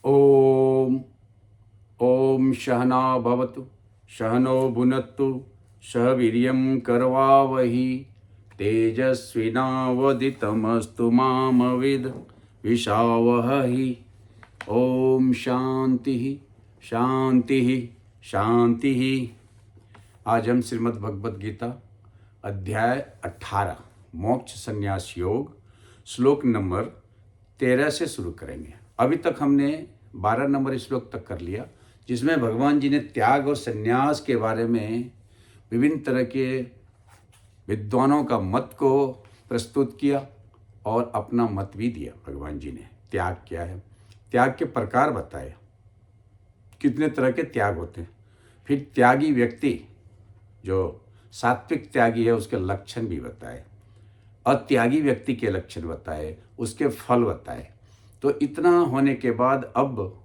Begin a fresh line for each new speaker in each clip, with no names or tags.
ओम ओम सहना भवतु सहनो भुनक्तु सह वीर्यं करवावहि तेजस्विनावदितमस्तु मामविद विषावहि। ओम शांति शांति शांति। आज हम श्रीमद् भगवद गीता अध्याय 18 मोक्ष संन्यास योग श्लोक नंबर 13 से शुरू करेंगे। अभी तक हमने 12 नंबर श्लोक तक कर लिया, जिसमें भगवान जी ने त्याग और संन्यास के बारे में विभिन्न तरह के विद्वानों का मत को प्रस्तुत किया और अपना मत भी दिया। भगवान जी ने त्याग क्या है, त्याग के प्रकार बताए, कितने तरह के त्याग होते हैं। फिर त्यागी व्यक्ति जो सात्विक त्यागी है उसके लक्षण भी बताए, अत्यागी व्यक्ति के लक्षण बताए, उसके फल बताए। तो इतना होने के बाद अब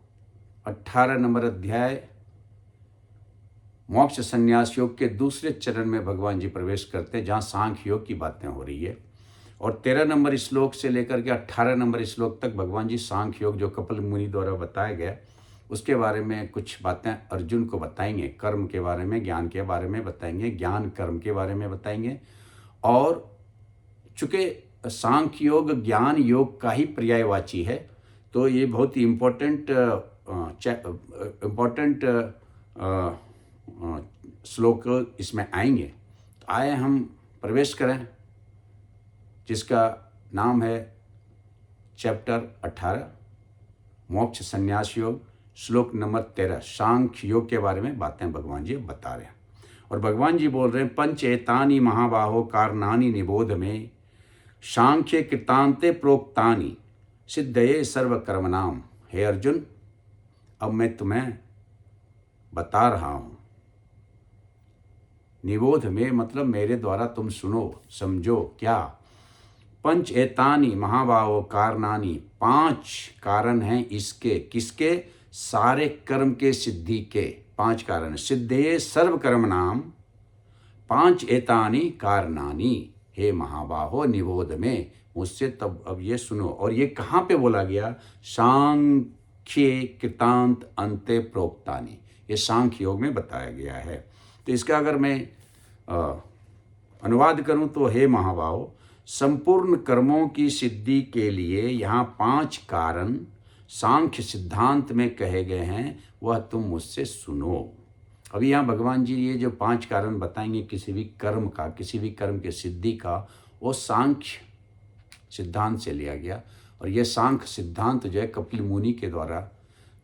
18 नंबर अध्याय मोक्ष संन्यास योग के दूसरे चरण में भगवान जी प्रवेश करते हैं, जहाँ सांख्य योग की बातें हो रही है। और 13 नंबर श्लोक से लेकर के 18 नंबर श्लोक तक भगवान जी सांख्य योग जो कपिल मुनि द्वारा बताया गया उसके बारे में कुछ बातें अर्जुन को बताएंगे। कर्म के बारे में, ज्ञान के बारे में बताएंगे, ज्ञान कर्म के बारे में बताएंगे। और चूँकि सांख्य योग ज्ञान योग का ही पर्यायवाची है, तो ये बहुत ही इम्पोर्टेंट श्लोक इसमें आएंगे। तो आए हम प्रवेश करें, जिसका नाम है चैप्टर 18 मोक्ष संन्यास योग श्लोक नंबर 13 सांख्य योग के बारे में बातें भगवान जी बता रहे हैं। और भगवान जी बोल रहे हैं, पंचेतानि महाबाहो कारणानि निबोध में सांख्य कृतांते प्रोक्तानि सिद्धये सर्वकर्मणाम। हे अर्जुन, अब मैं तुम्हें बता रहा हूँ। निबोध में मतलब मेरे द्वारा तुम सुनो समझो। क्या? पंच एतानि महाबाहो कारणानि, 5 कारण हैं इसके। किसके? सारे कर्म के सिद्धि के 5 कारण। सिद्धये सर्वकर्मणाम 5 एतानि कारणानि। हे महाबाहो निबोध में, मुझसे तब अब ये सुनो। और ये कहाँ पे बोला गया? सांख्ये कृतांत अन्ते प्रोक्तानि, ये सांख्य योग में बताया गया है। तो इसका अगर मैं अनुवाद करूं तो, हे महाबाहो, संपूर्ण कर्मों की सिद्धि के लिए यहाँ 5 कारण सांख्य सिद्धांत में कहे गए हैं, वह तुम मुझसे सुनो। अभी यहाँ भगवान जी ये जो 5 कारण बताएंगे किसी भी कर्म का, किसी भी कर्म के सिद्धि का, वो सांख्य सिद्धांत से लिया गया। और ये सांख्य सिद्धांत जो है कपिल मुनि के द्वारा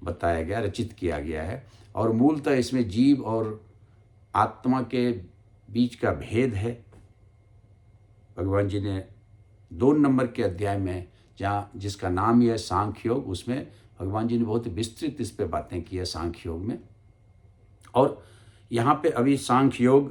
बताया गया, रचित किया गया है। और मूलतः इसमें जीव और आत्मा के बीच का भेद है। भगवान जी ने 2 नंबर के अध्याय में, जहाँ जिसका नाम ही है सांख्य योग, उसमें भगवान जी ने बहुत विस्तृत इस पे बातें की है सांख्य योग में। और यहाँ पे अभी सांख्य योग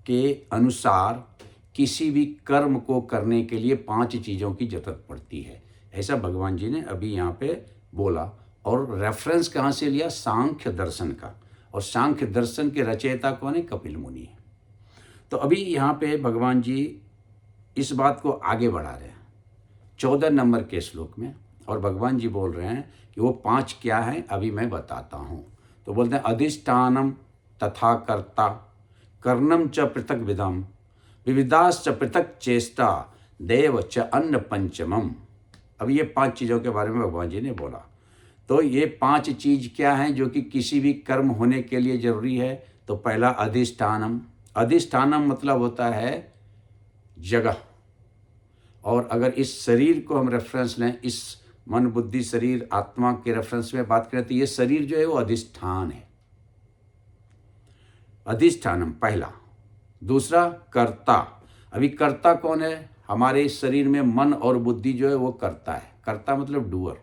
के अनुसार किसी भी कर्म को करने के लिए 5 चीज़ों की जरूरत पड़ती है, ऐसा भगवान जी ने अभी यहाँ पे बोला। और रेफरेंस कहाँ से लिया? सांख्य दर्शन का। और सांख्य दर्शन के रचयिता कौन है? कपिल मुनि। तो अभी यहाँ पे भगवान जी इस बात को आगे बढ़ा रहे हैं 14 नंबर के श्लोक में। और भगवान जी बोल रहे हैं कि वो 5 क्या हैं, अभी मैं बताता हूँ। तो बोलते हैं, अधिष्ठानम तथा कर्ता कर्णम च पृथक विधम विविधाश्च पृथक चेष्टा देव च अन्न पंचमम। अब ये 5 चीज़ों के बारे में भगवान जी ने बोला। तो ये 5 चीज़ क्या हैं जो कि किसी भी कर्म होने के लिए जरूरी है? तो पहला अधिष्ठानम। अधिष्ठानम मतलब होता है जगह। और अगर इस शरीर को हम रेफरेंस लें, इस मन बुद्धि शरीर आत्मा के रेफरेंस में बात करें, तो ये शरीर जो है वो अधिष्ठान है। अधिष्ठानम पहला। दूसरा कर्ता। अभी कर्ता कौन है? हमारे इस शरीर में मन और बुद्धि जो है वो कर्ता है। कर्ता मतलब डूअर।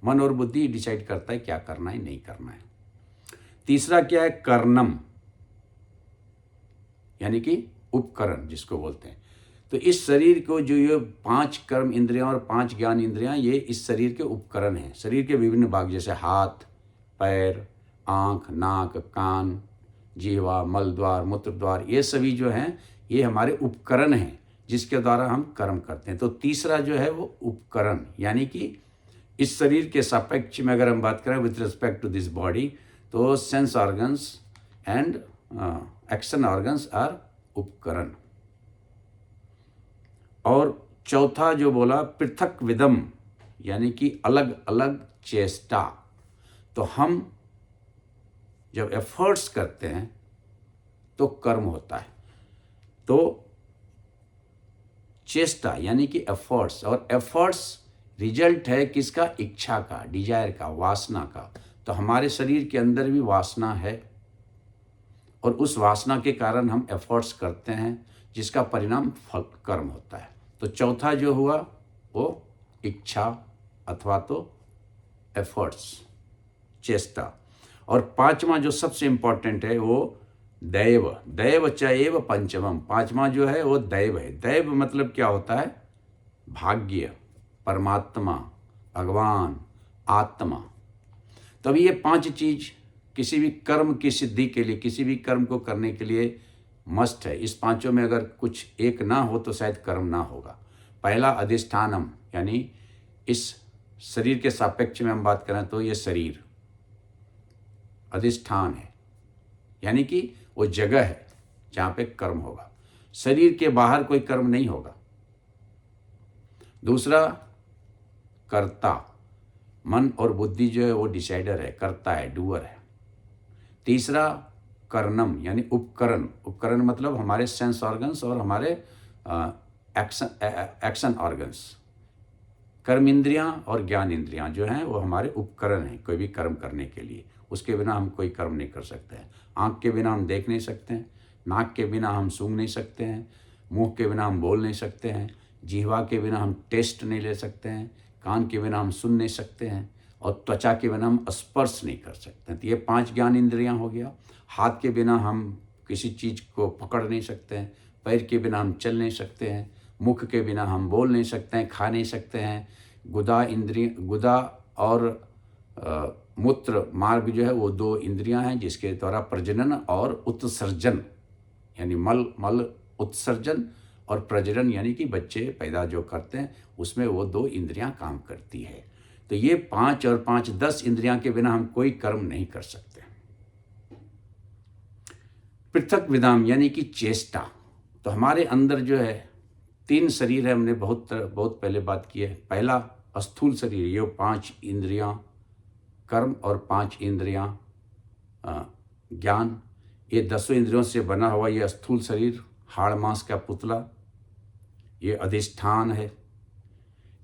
मन और बुद्धि डिसाइड करता है क्या करना है नहीं करना है। तीसरा क्या है? कर्णम, यानी कि उपकरण जिसको बोलते हैं। तो इस शरीर को जो ये 5 कर्म इंद्रियां और 5 ज्ञान इंद्रियां, ये इस शरीर के उपकरण हैं। शरीर के विभिन्न भाग जैसे हाथ, पैर, आँख, नाक, कान, जीवा, मल द्वार, मूत्र द्वार, ये सभी जो हैं ये हमारे उपकरण हैं जिसके द्वारा हम कर्म करते हैं। तो तीसरा जो है वो उपकरण, यानी कि इस शरीर के सापेक्ष में अगर हम बात करें with respect to this body, तो sense organs and action organs are उपकरण। और चौथा जो बोला पृथक विदम, यानी कि अलग अलग चेष्टा। तो हम जब एफर्ट्स करते हैं तो कर्म होता है। तो चेष्टा यानी कि एफर्ट्स, और एफर्ट्स रिजल्ट है किसका? इच्छा का, डिजायर का, वासना का। तो हमारे शरीर के अंदर भी वासना है और उस वासना के कारण हम एफर्ट्स करते हैं, जिसका परिणाम फल कर्म होता है। तो चौथा जो हुआ वो इच्छा अथवा तो एफर्ट्स, चेष्टा। और पांचवा जो सबसे इंपॉर्टेंट है वो दैव। दैव च एव पंचमम। पांचवा जो है वो दैव है। दैव मतलब क्या होता है? भाग्य, परमात्मा, भगवान, आत्मा। तभी ये पांच चीज किसी भी कर्म की सिद्धि के लिए, किसी भी कर्म को करने के लिए मस्ट है। इस पांचों में अगर कुछ एक ना हो तो शायद कर्म ना होगा। पहला अधिष्ठानम, यानी इस शरीर के सापेक्ष में हम बात करें तो ये शरीर अधिष्ठान है, यानी कि वो जगह है जहाँ पे कर्म होगा। शरीर के बाहर कोई कर्म नहीं होगा। दूसरा कर्ता, मन और बुद्धि जो है वो डिसाइडर है, कर्ता है, डूअर है। तीसरा कर्णम, यानी उपकरण। उपकरण मतलब हमारे सेंस ऑर्गन्स और हमारे एक्शन ऑर्गन्स। कर्म इंद्रियां और ज्ञान इंद्रियां जो हैं वो हमारे उपकरण हैं कोई भी कर्म करने के लिए। उसके बिना हम कोई कर्म नहीं कर सकते हैं। आँख के बिना हम देख नहीं सकते हैं, नाक के बिना हम सूंघ नहीं सकते हैं, मुंह के बिना हम बोल नहीं सकते हैं, जिह्वा के बिना हम टेस्ट नहीं ले सकते हैं, कान के बिना हम सुन नहीं सकते हैं, और त्वचा के बिना हम स्पर्श नहीं कर सकते हैं। तो ये पांच ज्ञान इंद्रियां हो गया। हाथ के बिना हम किसी चीज़ को पकड़ नहीं सकते हैं, पैर के बिना हम चल नहीं सकते हैं, मुख के बिना हम बोल नहीं सकते हैं, खा नहीं सकते हैं। गुदा और मूत्र मार्ग जो है वो दो इंद्रियां हैं जिसके द्वारा प्रजनन और उत्सर्जन, यानी मल उत्सर्जन और प्रजनन यानी कि बच्चे पैदा जो करते हैं उसमें वो दो इंद्रियां काम करती है। तो ये 5 और 5 10 इंद्रियां के बिना हम कोई कर्म नहीं कर सकते। पृथक विधाम यानी कि चेष्टा। तो हमारे अंदर जो है 3 शरीर है, हमने बहुत पहले बात की है। पहला स्थूल शरीर, ये 5 इंद्रियां कर्म और 5 इंद्रियां ज्ञान, ये 10 इंद्रियों से बना हुआ ये स्थूल शरीर, हाड़ मांस का पुतला, ये अधिष्ठान है।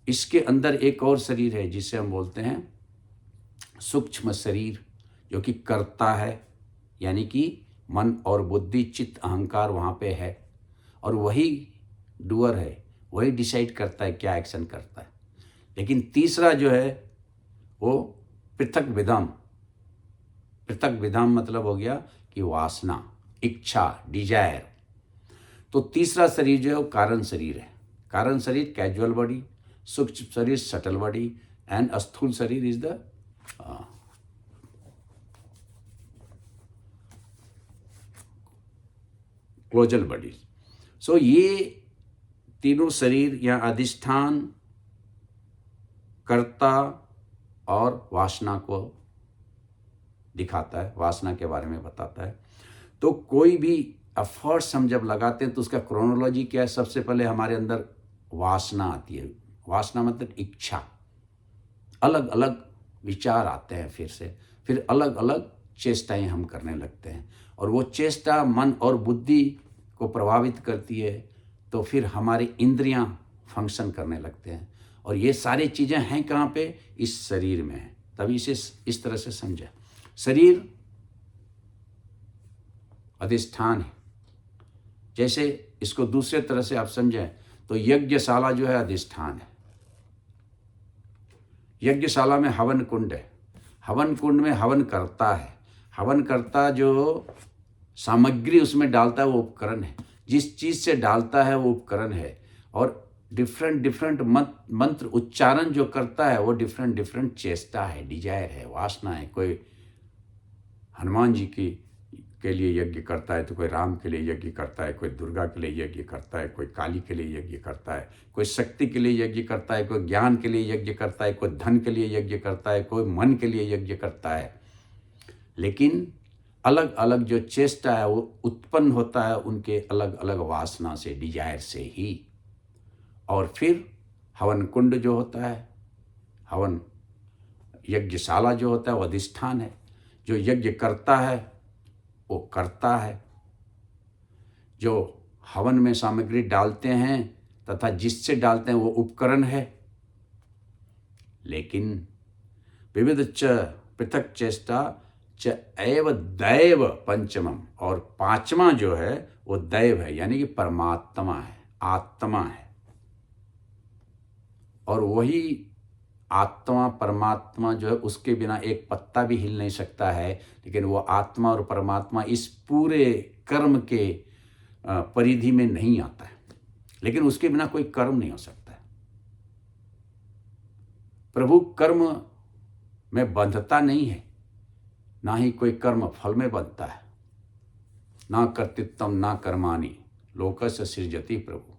इसके अंदर एक और शरीर है जिसे हम बोलते हैं सूक्ष्म शरीर, जो कि कर्ता है, यानी कि मन और बुद्धि चित्त अहंकार वहाँ पे है, और वही डूअर है, वही डिसाइड करता है क्या एक्शन करता है। लेकिन तीसरा जो है वो पृथक विधाम। पृथक विधाम मतलब हो गया कि वासना, इच्छा, डिजायर। तो तीसरा शरीर जो है वो कारण शरीर है। कारण शरीर कैजुअल बॉडी, सूक्ष्म शरीर सटल बॉडी, एंड स्थूल शरीर इज द क्लोजल बॉडी। सो ये तीनों शरीर या अधिष्ठान, कर्ता और वासना को दिखाता है, वासना के बारे में बताता है। तो कोई भी एफर्ट्स हम जब लगाते हैं तो उसका क्रोनोलॉजी क्या है? सबसे पहले हमारे अंदर वासना आती है। वासना मतलब इच्छा, अलग अलग विचार आते हैं, फिर अलग अलग चेष्टाएं हम करने लगते हैं, और वो चेष्टा मन और बुद्धि को प्रभावित करती है। तो फिर हमारी इंद्रियां फंक्शन करने लगते हैं, और ये सारी चीज़ें हैं कहाँ पे? इस शरीर में है। तभी इसे इस तरह से समझें, शरीर अधिष्ठान है। जैसे इसको दूसरे तरह से आप समझें तो यज्ञशाला जो है अधिष्ठान है। यज्ञशाला में हवन कुंड है, हवन कुंड में हवन करता है। हवन करता जो सामग्री उसमें डालता है वो उपकरण है, जिस चीज़ से डालता है वो उपकरण है। और डिफरेंट मंत्र उच्चारण जो करता है वो डिफरेंट चेष्टा है, डिजायर है, वासना है। कोई हनुमान जी की के लिए यज्ञ करता है, तो कोई राम के लिए यज्ञ करता है, कोई दुर्गा के लिए यज्ञ करता है, कोई काली के लिए यज्ञ करता है, कोई शक्ति के लिए यज्ञ करता है, कोई ज्ञान के लिए यज्ञ करता है, कोई धन के लिए यज्ञ करता है, कोई मन के लिए यज्ञ करता है। लेकिन अलग अलग जो चेष्टा है वो उत्पन्न होता है उनके अलग अलग वासना से, डिजायर से ही। और फिर हवन कुंड जो होता है, हवन यज्ञशाला जो होता है वो अधिष्ठान है। जो यज्ञ करता है वो करता है, जो हवन में सामग्री डालते हैं तथा जिससे डालते हैं वो उपकरण है। लेकिन विविध च पृथक चेष्टा च एव दैव पंचमम, और पांचवा जो है वो दैव है, यानी कि परमात्मा है, आत्मा है। और वही आत्मा परमात्मा जो है उसके बिना एक पत्ता भी हिल नहीं सकता है। लेकिन वो आत्मा और परमात्मा इस पूरे कर्म के परिधि में नहीं आता है, लेकिन उसके बिना कोई कर्म नहीं हो सकता है। प्रभु कर्म में बंधता नहीं है, ना ही कोई कर्म फल में बंधता है। ना कर्तृत्वम ना कर्माणि लोकस्य सृजति प्रभु,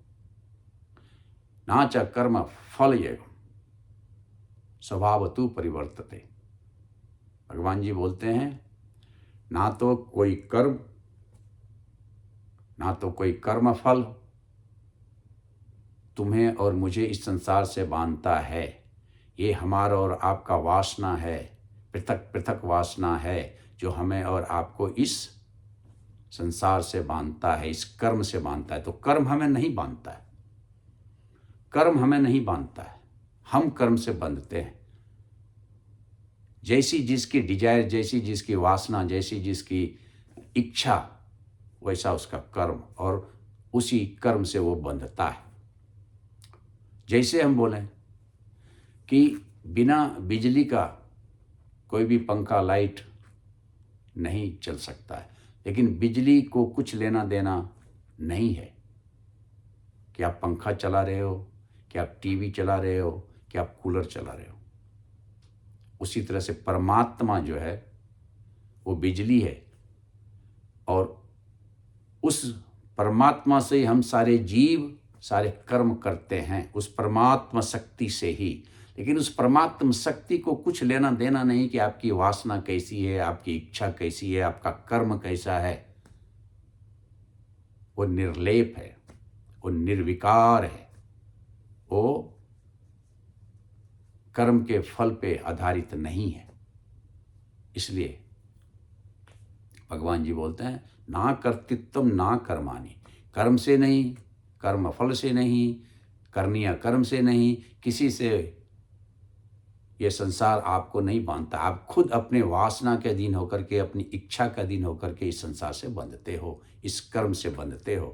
ना च कर्म फल एवं स्वभावतु परिवर्तते। भगवान जी बोलते हैं, ना तो कोई कर्म, ना तो कोई कर्म फल तुम्हें और मुझे इस संसार से बांधता है। ये हमारा और आपका वासना है, पृथक पृथक वासना है जो हमें और आपको इस संसार से बांधता है, इस कर्म से बांधता है। तो कर्म हमें नहीं बांधता है, कर्म हमें नहीं बांधता है, हम कर्म से बंधते हैं। जैसी जिसकी डिजायर, जैसी जिसकी वासना, जैसी जिसकी इच्छा, वैसा उसका कर्म, और उसी कर्म से वो बंधता है। जैसे हम बोलें कि बिना बिजली का कोई भी पंखा लाइट नहीं चल सकता है, लेकिन बिजली को कुछ लेना देना नहीं है कि आप पंखा चला रहे हो, कि आप टीवी चला रहे हो, कि आप कूलर चला रहे हो। उसी तरह से परमात्मा जो है वो बिजली है, और उस परमात्मा से ही हम सारे जीव सारे कर्म करते हैं, उस परमात्मा शक्ति से ही। लेकिन उस परमात्मा शक्ति को कुछ लेना देना नहीं कि आपकी वासना कैसी है, आपकी इच्छा कैसी है, आपका कर्म कैसा है। वो निर्लेप है, वो निर्विकार है, वो कर्म के फल पे आधारित नहीं है। इसलिए भगवान जी बोलते हैं, ना कर्तृत्वम ना कर्माणि, कर्म से नहीं, कर्म फल से नहीं, करनीय कर्म से नहीं, किसी से ये संसार आपको नहीं बांधता। आप खुद अपने वासना के अधीन होकर के, अपनी इच्छा के अधीन होकर के इस संसार से बंधते हो, इस कर्म से बंधते हो।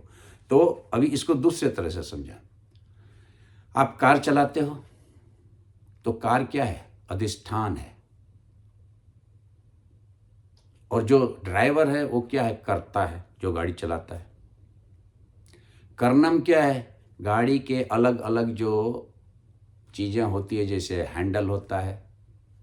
तो अभी इसको दूसरे तरह से समझा। आप कार चलाते हो तो कार क्या है? अधिष्ठान है। और जो ड्राइवर है वो क्या है? कर्ता है, जो गाड़ी चलाता है। कर्णम क्या है? गाड़ी के अलग अलग जो चीज़ें होती है, जैसे हैंडल होता है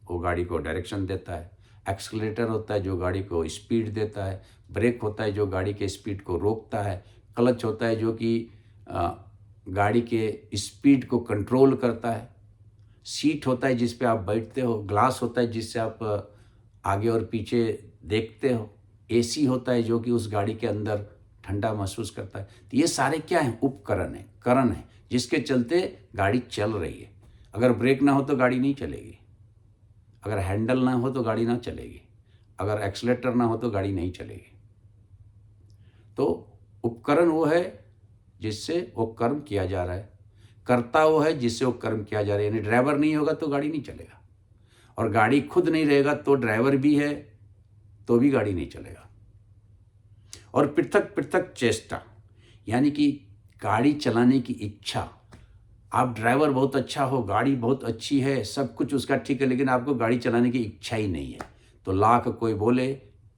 वो गाड़ी को डायरेक्शन देता है, एक्सीलरेटर होता है जो गाड़ी को स्पीड देता है, ब्रेक होता है जो गाड़ी के स्पीड को रोकता है, क्लच होता है जो कि गाड़ी के स्पीड को कंट्रोल करता है, सीट होता है जिस पे आप बैठते हो, ग्लास होता है जिससे आप आगे और पीछे देखते हो, एसी होता है जो कि उस गाड़ी के अंदर ठंडा महसूस करता है। तो ये सारे क्या हैं? उपकरण है, करण है, जिसके चलते गाड़ी चल रही है। अगर ब्रेक ना हो तो गाड़ी नहीं चलेगी, अगर हैंडल ना हो तो गाड़ी ना चलेगी, अगर एक्सीलरेटर ना हो तो गाड़ी नहीं चलेगी। तो उपकरण वो है जिससे वो कर्म किया जा रहा है, कर्ता वो है जिससे वो कर्म किया जा रहा है। यानी ड्राइवर नहीं होगा तो गाड़ी नहीं चलेगा, और गाड़ी खुद नहीं रहेगा तो ड्राइवर भी है तो भी गाड़ी नहीं चलेगा। और पृथक पृथक चेष्टा, यानी कि गाड़ी चलाने की इच्छा। आप ड्राइवर बहुत अच्छा हो, गाड़ी बहुत अच्छी है, सब कुछ उसका ठीक है, लेकिन आपको गाड़ी चलाने की इच्छा ही नहीं है, तो लाख कोई बोले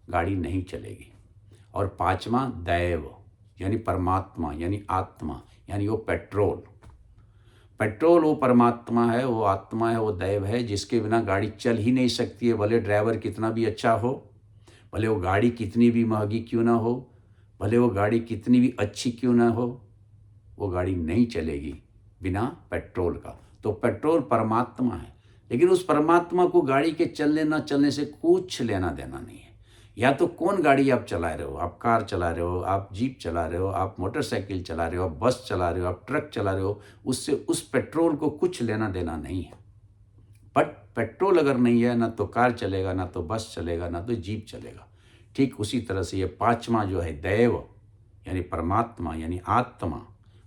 गाड़ी नहीं चलेगी। और पांचवा दैव, यानी परमात्मा, यानी आत्मा, यानी वो पेट्रोल। पेट्रोल वो परमात्मा है, वो आत्मा है, वो दैव है, जिसके बिना गाड़ी चल ही नहीं सकती है, भले ड्राइवर कितना भी अच्छा हो। भले वो गाड़ी कितनी भी महंगी क्यों ना हो, भले वो गाड़ी कितनी भी अच्छी क्यों ना हो, वो गाड़ी नहीं चलेगी बिना पेट्रोल का। तो पेट्रोल परमात्मा है, लेकिन उस परमात्मा को गाड़ी के चलने ना चलने से कुछ लेना देना नहीं है। या तो कौन गाड़ी आप चला रहे हो, आप कार चला रहे हो, आप जीप चला रहे हो, आप मोटरसाइकिल चला रहे हो, आप बस चला रहे हो, आप ट्रक चला रहे हो, उससे उस पेट्रोल को कुछ लेना देना नहीं है। बट पेट्रोल अगर नहीं है, ना तो कार चलेगा, ना तो बस चलेगा, ना तो जीप चलेगा। ठीक उसी तरह से ये पांचवा जो है दैव, यानी परमात्मा, यानी आत्मा,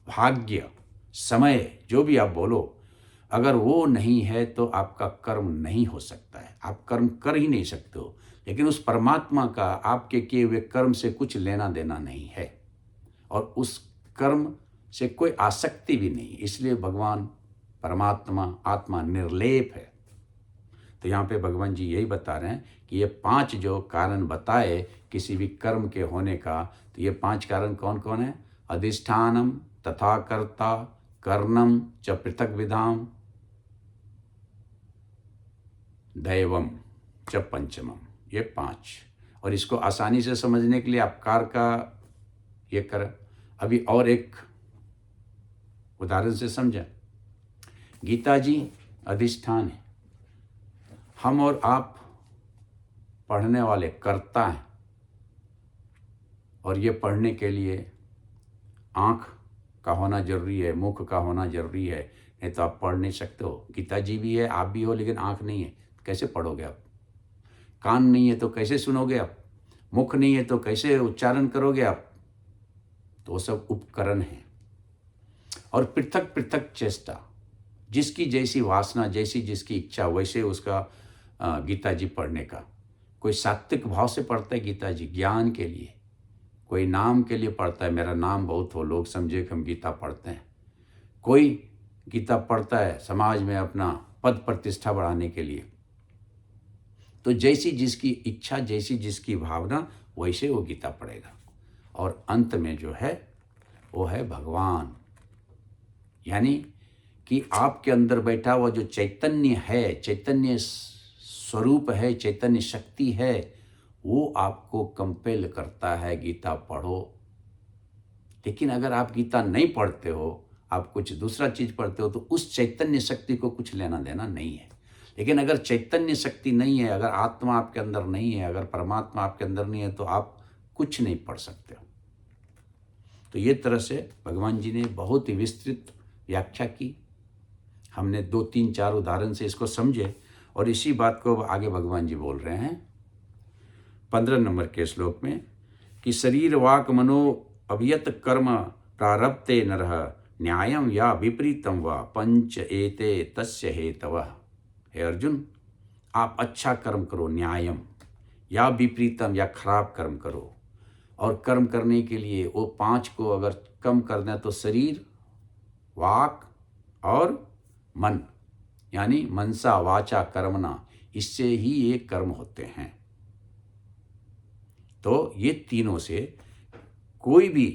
भाग्य, समय, जो भी आप बोलो, अगर वो नहीं है तो आपका कर्म नहीं हो सकता है, आप कर्म कर ही नहीं सकते हो। लेकिन उस परमात्मा का आपके किए हुए कर्म से कुछ लेना देना नहीं है, और उस कर्म से कोई आसक्ति भी नहीं, इसलिए भगवान परमात्मा आत्मा निर्लेप है। तो यहाँ पे भगवान जी यही बता रहे हैं कि ये 5 जो कारण बताए किसी भी कर्म के होने का, तो ये 5 कारण कौन कौन है? अधिष्ठानम तथा कर्ता, कर्णम च पृथक विधाम, दैवम च पंचमम, ये 5। और इसको आसानी से समझने के लिए आप कार का ये कर, अभी और एक उदाहरण से समझें। गीता जी अधिष्ठान है, हम और आप पढ़ने वाले कर्ता हैं, और ये पढ़ने के लिए आँख का होना जरूरी है, मुख का होना जरूरी है, नहीं तो आप पढ़ नहीं सकते हो। गीता जी भी है, आप भी हो, लेकिन आँख नहीं है, कैसे पढ़ोगे आप? कान नहीं है तो कैसे सुनोगे आप? मुख नहीं है तो कैसे उच्चारण करोगे आप? तो वो सब उपकरण हैं। और पृथक पृथक चेष्टा, जिसकी जैसी वासना, जैसी जिसकी इच्छा, वैसे उसका गीता जी पढ़ने का। कोई सात्विक भाव से पढ़ता है गीता जी ज्ञान के लिए, कोई नाम के लिए पढ़ता है, मेरा नाम बहुत हो, लोग समझे कि हम गीता पढ़ते हैं। कोई गीता पढ़ता है समाज में अपना पद प्रतिष्ठा बढ़ाने के लिए। तो जैसी जिसकी इच्छा, जैसी जिसकी भावना, वैसे वो गीता पढ़ेगा। और अंत में जो है वो है भगवान, यानी कि आपके अंदर बैठा हुआ जो चैतन्य है, चैतन्य स्वरूप है, चैतन्य शक्ति है, वो आपको कंपेल करता है गीता पढ़ो। लेकिन अगर आप गीता नहीं पढ़ते हो, आप कुछ दूसरा चीज़ पढ़ते हो, तो उस चैतन्य शक्ति को कुछ लेना देना नहीं है। लेकिन अगर चैतन्य शक्ति नहीं है, अगर आत्मा आपके अंदर नहीं है, अगर परमात्मा आपके अंदर नहीं है, तो आप कुछ नहीं पढ़ सकते हो। तो ये तरह से भगवान जी ने बहुत ही विस्तृत व्याख्या की। हमने 2, 3, 4 उदाहरण से इसको समझे, और इसी बात को आगे भगवान जी बोल रहे हैं 15 नंबर के श्लोक में कि शरीर वाक मनो अभियत कर्म प्रारब्धे नरः न्यायम या विपरीतम व पंच एते तस्य हेतवः। हे अर्जुन, आप अच्छा कर्म करो न्यायम, या विपरीतम या खराब कर्म करो। और कर्म करने के लिए वो 5 को अगर कम करना है तो शरीर, वाक और मन, यानी मनसा वाचा कर्मणा, इससे ही ये कर्म होते हैं। तो ये तीनों से कोई भी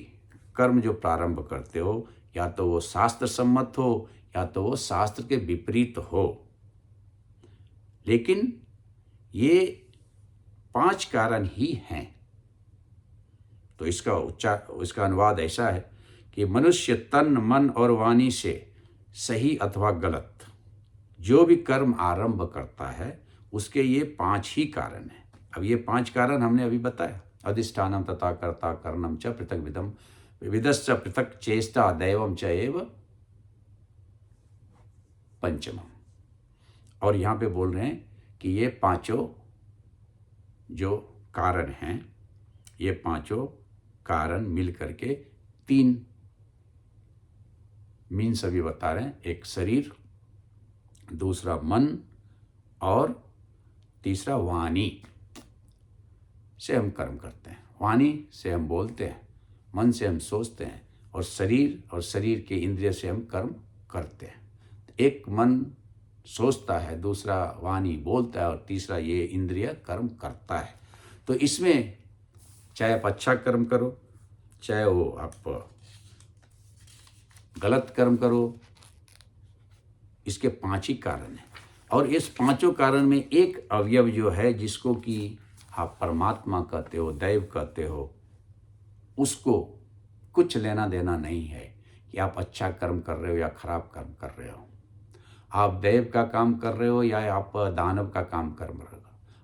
कर्म जो प्रारंभ करते हो, या तो वो शास्त्र सम्मत हो, या तो वो शास्त्र के विपरीत हो, लेकिन ये 5 कारण ही हैं। तो इसका अनुवाद ऐसा है कि मनुष्य तन, मन और वाणी से सही अथवा गलत जो भी कर्म आरंभ करता है, उसके ये 5 ही कारण हैं। अब ये 5 कारण हमने अभी बताया, अधिष्ठानम तथा कर्ता कर्णम च पृथक विधम विविधश्च पृथक चेष्टा दैवम च एव पंचमम। और यहाँ पे बोल रहे हैं कि ये 5 जो कारण हैं, ये 5 कारण मिल करके 3 मीन्स अभी बता रहे हैं। एक शरीर, दूसरा मन, और तीसरा वाणी से हम कर्म करते हैं। वाणी से हम बोलते हैं, मन से हम सोचते हैं, और शरीर के इंद्रिय से हम कर्म करते हैं। एक मन सोचता है, दूसरा वाणी बोलता है, और तीसरा ये इंद्रिय कर्म करता है। तो इसमें चाहे आप अच्छा कर्म करो, चाहे वो आप गलत कर्म करो, इसके 5 ही कारण हैं। और इस 5 कारण में एक अवयव जो है जिसको कि आप परमात्मा कहते हो, दैव कहते हो, उसको कुछ लेना देना नहीं है कि आप अच्छा कर्म कर रहे हो या खराब कर्म कर रहे हो। आप दैव का काम कर रहे हो या आप दानव का काम कर रहे हो।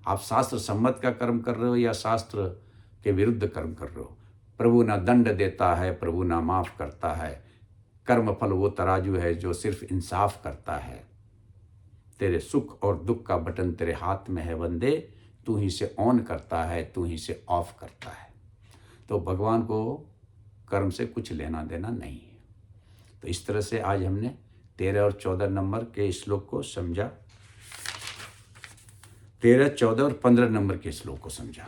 आप शास्त्र सम्मत का कर्म कर रहे हो या शास्त्र के विरुद्ध कर्म कर रहे हो। प्रभु ना दंड देता है, प्रभु ना माफ़ करता है। कर्म फल वो तराजू है जो सिर्फ इंसाफ करता है। तेरे सुख और दुख का बटन तेरे हाथ में है बंदे, तू ही से ऑन करता है, तू ही से ऑफ करता है। तो भगवान को कर्म से कुछ लेना देना नहीं है। तो इस तरह से आज हमने 13 और 14 नंबर के श्लोक को समझा, 13, 14 और 15 नंबर के श्लोक को समझा,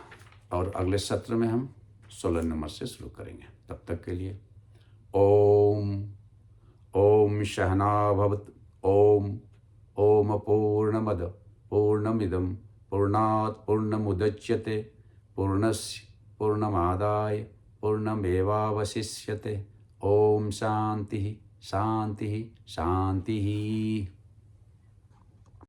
और अगले सत्र में हम 16 नंबर से शुरू करेंगे। तब तक के लिए ओम ओम सहना भवतु। ओम ओम पूर्णमद पूर्णमिदं पूर्णात् पूर्णमुदच्यते पूर्णस्य पूर्णमादाय पूर्णमेवावशिष्यते। ओम शांति शांति शांति।